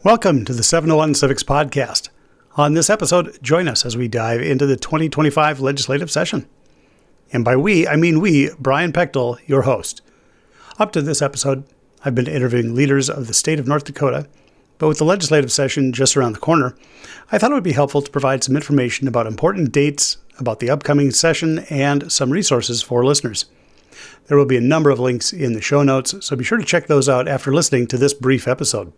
Welcome to the 701 Civics Podcast. On this episode, join us as we dive into the 2025 legislative session. And by we, I mean we, Brian Pechtel, your host. Up to this episode, I've been interviewing leaders of the state of North Dakota, but with the legislative session just around the corner, I thought it would be helpful to provide some information about important dates, about the upcoming session, and some resources for listeners. There will be a number of links in the show notes, so be sure to check those out after listening to this brief episode.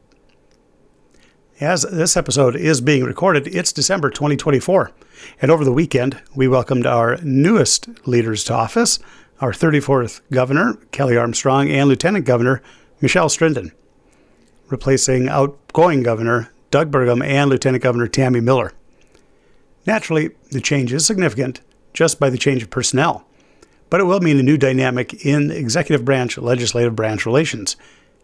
As this episode is being recorded, it's December 2024, and over the weekend, we welcomed our newest leaders to office, our 34th Governor, Kelly Armstrong, and Lieutenant Governor, Michelle Strinden, replacing outgoing Governor Doug Burgum and Lieutenant Governor Tammy Miller. Naturally, the change is significant just by the change of personnel, but it will mean a new dynamic in executive branch-legislative branch relations,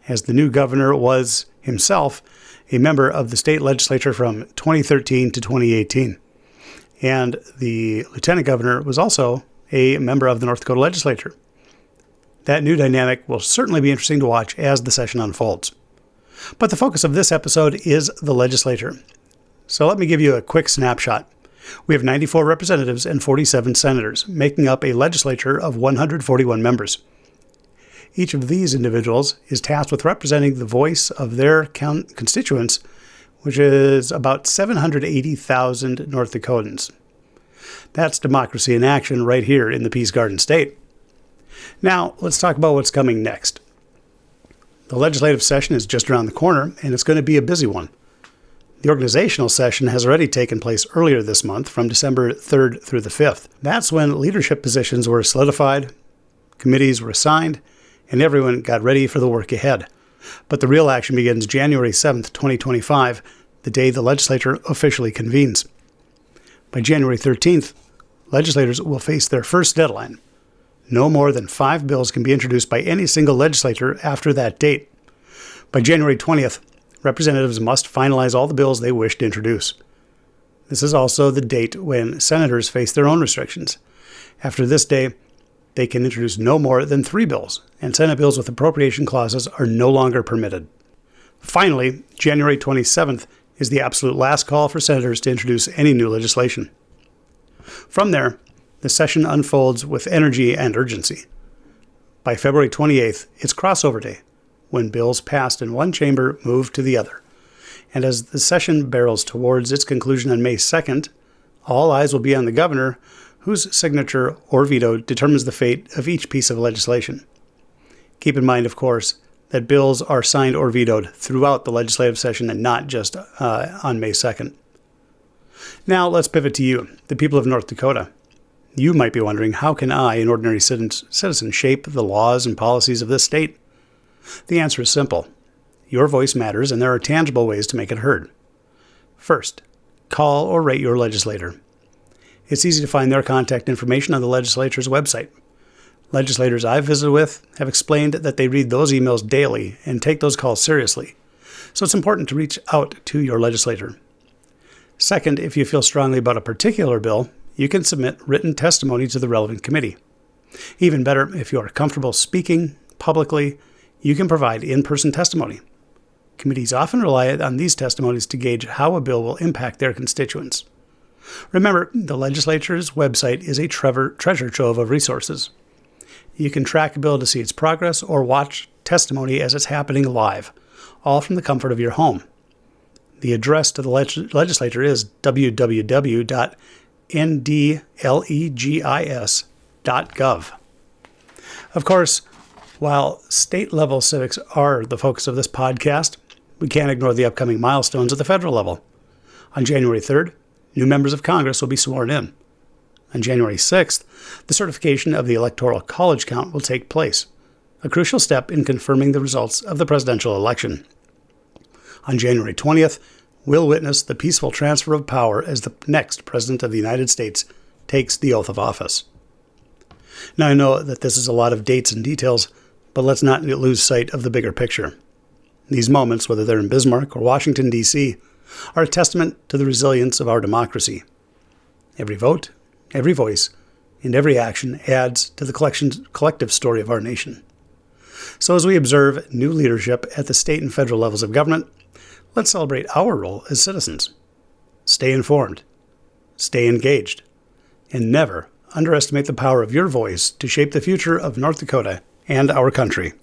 as the new governor was himself a member of the state legislature from 2013 to 2018. And the lieutenant governor was also a member of the North Dakota legislature. That new dynamic will certainly be interesting to watch as the session unfolds. But the focus of this episode is the legislature. So let me give you a quick snapshot. We have 94 representatives and 47 senators, making up a legislature of 141 members. Each of these individuals is tasked with representing the voice of their constituents, which is about 780,000 North Dakotans. That's democracy in action right here in the Peace Garden State. Now, let's talk about what's coming next. The legislative session is just around the corner, and it's going to be a busy one. The organizational session has already taken place earlier this month, from December 3rd through the 5th. That's when leadership positions were solidified, committees were assigned, and everyone got ready for the work ahead. But the real action begins January 7th, 2025, the day the legislature officially convenes. By January 13th, legislators will face their first deadline. No more than 5 bills can be introduced by any single legislator after that date. By January 20th, representatives must finalize all the bills they wish to introduce. This is also the date when senators face their own restrictions. After this day, they can introduce no more than 3 bills, and Senate bills with appropriation clauses are no longer permitted. Finally, January 27th is the absolute last call for senators to introduce any new legislation. From there, the session unfolds with energy and urgency. By February 28th, it's crossover day, when bills passed in one chamber move to the other. And as the session barrels towards its conclusion on May 2nd, all eyes will be on the governor, whose signature or veto determines the fate of each piece of legislation. Keep in mind, of course, that bills are signed or vetoed throughout the legislative session and not just on May 2nd. Now let's pivot to you, the people of North Dakota. You might be wondering, how can I, an ordinary citizen, shape the laws and policies of this state? The answer is simple. Your voice matters, and there are tangible ways to make it heard. First, call or rate your legislator. It's easy to find their contact information on the legislature's website. Legislators I've visited with have explained that they read those emails daily and take those calls seriously, so it's important to reach out to your legislator. Second, if you feel strongly about a particular bill, you can submit written testimony to the relevant committee. Even better, if you are comfortable speaking publicly, you can provide in-person testimony. Committees often rely on these testimonies to gauge how a bill will impact their constituents. Remember, the legislature's website is a treasure trove of resources. You can track a bill to see its progress or watch testimony as it's happening live, all from the comfort of your home. The address to the legislature is www.ndlegis.gov. Of course, while state-level civics are the focus of this podcast, we can't ignore the upcoming milestones at the federal level. On January 3rd, new members of Congress will be sworn in. On January 6th, the certification of the Electoral College count will take place, a crucial step in confirming the results of the presidential election. On January 20th, we'll witness the peaceful transfer of power as the next President of the United States takes the oath of office. Now, I know that this is a lot of dates and details, but let's not lose sight of the bigger picture. These moments, whether they're in Bismarck or Washington, D.C., are a testament to the resilience of our democracy. Every vote, every voice, and every action adds to the collective story of our nation. So as we observe new leadership at the state and federal levels of government, Let's celebrate our role as citizens. Stay informed, stay engaged, and never underestimate the power of your voice to shape the future of North Dakota and our country.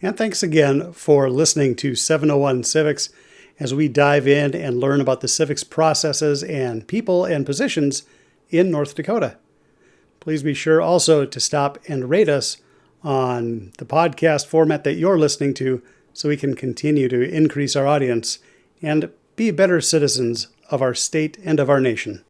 And thanks again for listening to 701 Civics as we dive in and learn about the civics processes and people and positions in North Dakota. Please be sure also to stop and rate us on the podcast format that you're listening to so we can continue to increase our audience and be better citizens of our state and of our nation.